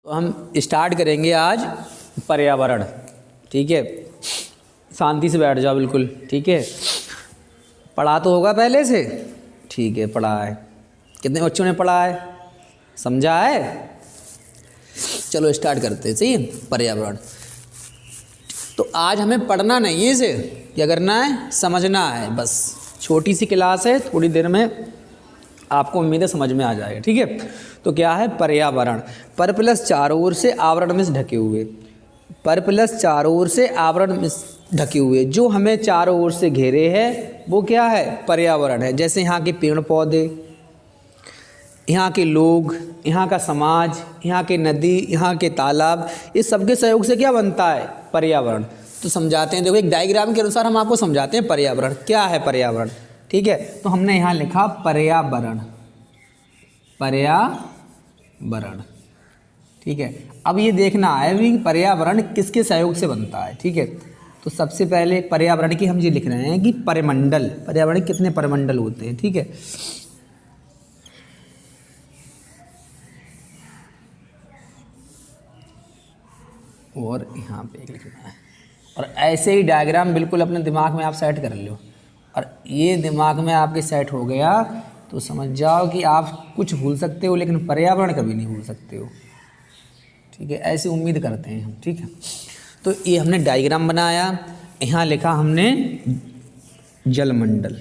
तो हम स्टार्ट करेंगे आज पर्यावरण। ठीक है, शांति से बैठ जाओ बिल्कुल। ठीक है, पढ़ा तो होगा पहले से? ठीक है, पढ़ा है। कितने बच्चों ने पढ़ा है, समझा है? चलो स्टार्ट करते हैं। सही, पर्यावरण। तो आज हमें पढ़ना नहीं है, इसे क्या करना है, समझना है बस। छोटी सी क्लास है, थोड़ी देर में आपको उम्मीद है समझ में आ जाएगा। ठीक है, तो क्या है पर्यावरण? पर प्लस चारों ओर से आवरण में ढके हुए, पर प्लस चारों ओर से आवरण में ढके हुए, जो हमें चारों ओर से घेरे है वो क्या है, पर्यावरण है। जैसे यहाँ के पेड़ पौधे, यहाँ के लोग, यहाँ का समाज, यहाँ के नदी, यहाँ के तालाब, इस सबके सहयोग से क्या बनता है, पर्यावरण। तो समझाते हैं, देखो एक डायग्राम के अनुसार हम आपको समझाते हैं पर्यावरण क्या है। पर्यावरण, ठीक है, तो हमने यहाँ लिखा पर्यावरण, पर्यावरण। ठीक है, अब ये देखना है भी पर्यावरण किसके सहयोग से बनता है। ठीक है, तो सबसे पहले पर्यावरण की हम ये लिख रहे हैं कि परिमंडल, पर्यावरण कितने परिमंडल होते हैं। ठीक है, और यहाँ पे एक लिखना है। और ऐसे ही डायग्राम बिल्कुल अपने दिमाग में आप सेट कर लो, और ये दिमाग में आपके सेट हो गया तो समझ जाओ कि आप कुछ भूल सकते हो लेकिन पर्यावरण कभी नहीं भूल सकते हो। ठीक है, ऐसी उम्मीद करते हैं हम। ठीक है, तो ये हमने डायग्राम बनाया, यहाँ लिखा हमने जलमंडल।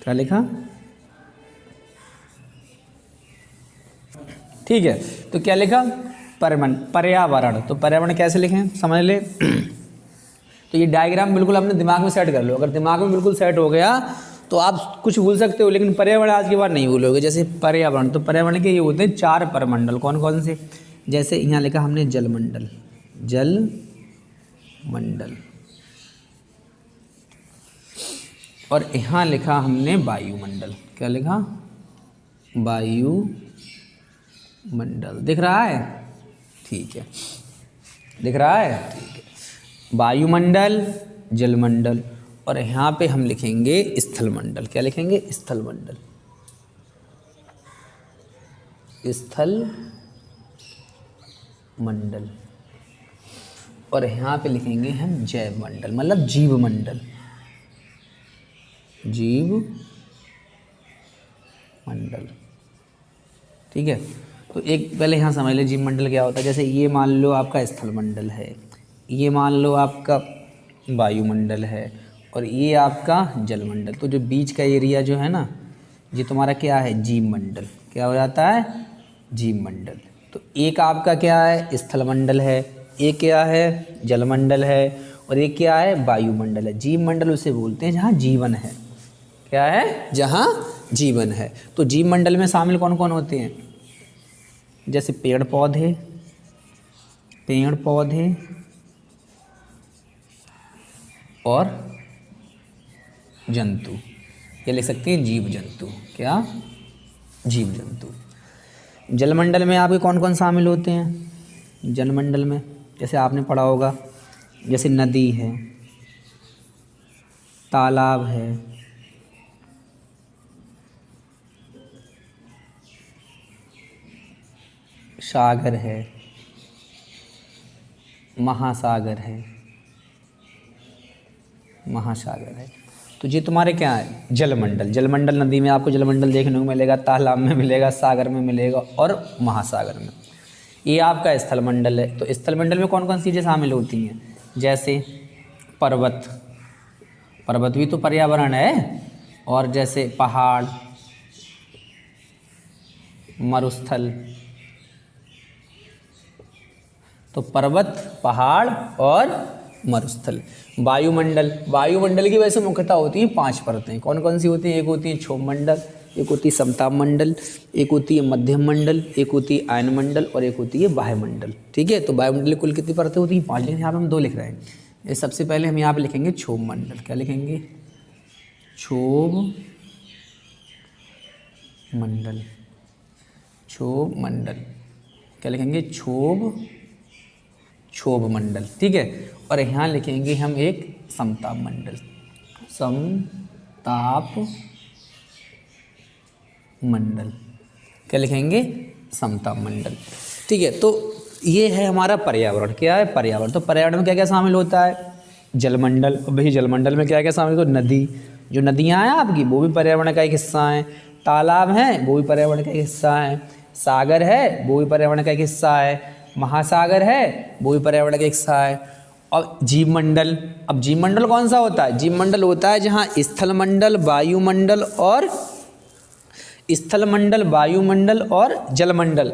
क्या लिखा? ठीक है, तो क्या लिखा, पर्यावरण। तो पर्यावरण कैसे लिखें, समझ ले। तो ये डायग्राम बिल्कुल अपने दिमाग में सेट कर लो। अगर दिमाग में बिल्कुल सेट हो गया तो आप कुछ भूल सकते हो लेकिन पर्यावरण आज के बाद नहीं भूलोगे। जैसे पर्यावरण, तो पर्यावरण के ये होते हैं चार परमंडल। कौन कौन से? जैसे यहाँ लिखा हमने जलमंडल, जलमंडल। और यहाँ लिखा हमने वायुमंडल। क्या लिखा? वायुमंडल। दिख रहा है? ठीक है, दिख रहा है? ठीक है, वायुमंडल, जलमंडल, और यहाँ पे हम लिखेंगे स्थलमंडल। क्या लिखेंगे? स्थलमंडल, स्थलमंडल। और यहाँ पे लिखेंगे हम जैवमंडल, मतलब जीवमंडल, जीवमंडल। ठीक है, तो एक पहले यहाँ समझ लो जीवमंडल क्या होता है। जैसे ये मान लो आपका स्थलमंडल है, ये मान लो आपका वायुमंडल है, और ये आपका जलमंडल। तो जो बीच का एरिया जो है ना, ये तुम्हारा क्या है, जीवमंडल। क्या हो जाता है? जीवमंडल। तो एक आपका क्या है, स्थलमंडल है, एक क्या है, जलमंडल है, और एक क्या है, वायुमंडल है। जीवमंडल उसे बोलते हैं जहाँ जीवन है। क्या है? जहाँ जीवन है। तो जीवमंडल में शामिल कौन कौन होते हैं? जैसे पेड़ पौधे, पेड़ पौधे और जंतु, ये लिख सकते हैं जीव जंतु। क्या? जीव जंतु। जलमंडल में आपके कौन कौन शामिल होते हैं? जलमंडल में जैसे आपने पढ़ा होगा, जैसे नदी है, तालाब है, सागर है, महासागर है, महासागर है। तो ये तुम्हारे क्या है, जलमंडल। जलमंडल नदी में आपको जलमंडल देखने को मिलेगा, तालाब में मिलेगा, सागर में मिलेगा और महासागर में। ये आपका स्थलमंडल है। तो स्थलमंडल में कौन कौन सी चीज़ें शामिल होती हैं? जैसे पर्वत, पर्वत भी तो पर्यावरण है। और जैसे पहाड़, मरुस्थल। तो पर्वत, पहाड़ और मरुस्थल। वायुमंडल, वायुमंडल की वैसे मुख्यतः होती है 5 परतें। कौन कौन सी होती हैं? एक होती है क्षोभ मंडल, एक होती है समताप मंडल, एक होती है मध्यम मंडल, एक होती है आयन मंडल, और एक होती है वायुमंडल। ठीक है, तो वायुमंडल कुल कितनी परतें होती हैं? 5, लेकिन यहाँ पे हम 2 लिख रहे हैं। ये सबसे पहले हम यहाँ पे लिखेंगे क्षोभ मंडल। क्या लिखेंगे? क्षोभ मंडल, क्षोभ मंडल। क्या लिखेंगे? क्षोभ मंडल। ठीक है, और यहाँ लिखेंगे हम एक समताप मंडल, समताप मंडल। क्या लिखेंगे? समताप मंडल। ठीक है, तो ये है हमारा पर्यावरण। क्या है? पर्यावरण। तो पर्यावरण में क्या क्या शामिल होता है? जलमंडल। और वही जलमंडल में क्या क्या शामिल होता है? नदी, जो नदियाँ हैं आपकी वो भी पर्यावरण का एक हिस्सा हैं। तालाब हैं वो भी पर्यावरण का एक हिस्सा है। सागर है वो भी पर्यावरण का एक हिस्सा है। महासागर है वो भी पर्यावरण का एक हिस्सा है। और जीवमंडल। अब जीवमंडल कौन सा होता है? जीवमंडल होता है जहाँ स्थलमंडल, वायुमंडल और जलमंडल,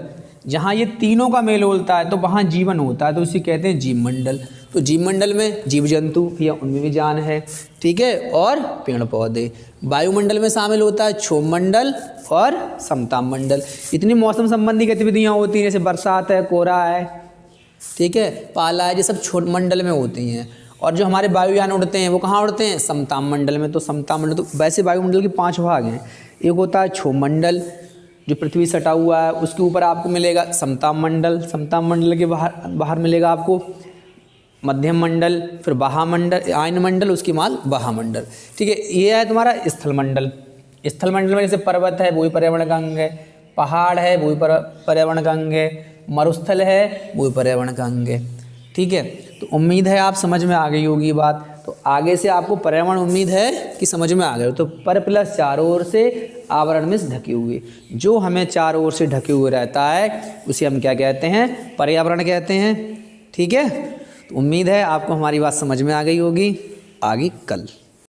जहाँ ये तीनों का मेल होता है तो वहाँ जीवन होता है, तो इसे कहते हैं जीवमंडल। तो जीवमंडल में जीव जंतु या उनमें भी जान है। ठीक है, और पेड़ पौधे। वायुमंडल में शामिल होता है क्षोभ मंडल और समताप मंडल। इतनी मौसम संबंधी गतिविधियाँ होती हैं, जैसे बरसात है, कोहरा है, ठीक है, पाला है, ये सब छोट मंडल में होती हैं। और जो हमारे वायुयान उड़ते हैं वो कहाँ उड़ते हैं? समताप मंडल में। तो समताप मंडल, तो वैसे वायुमंडल के 5 भाग हैं। एक होता है क्षोभ मंडल, जो पृथ्वी सटा हुआ है, उसके ऊपर आपको मिलेगा समताप मंडल। समताप मंडल के बाहर मिलेगा आपको मध्यम मंडल, फिर बाहामंडल, आयन मंडल, उसके बाद बाहामंडल। ठीक है, ये है तुम्हारा स्थल मंडल। स्थल मंडल में जैसे पर्वत है वो भी पर्यावरण का अंग है, पहाड़ है वो भी पर्यावरण का अंग है, मरुस्थल है वो भी पर्यावरण का अंग है। ठीक है, तो उम्मीद है आप समझ में आ गई होगी ये बात। तो आगे से आपको पर्यावरण उम्मीद है कि समझ में आ गए। तो पर प्लस चारों ओर से आवरण में ढके हुए, जो हमें चारों ओर से ढके हुए रहता है उसे हम क्या कहते हैं? पर्यावरण कहते हैं। ठीक है, तो उम्मीद है आपको हमारी बात समझ में आ गई होगी। आगे कल।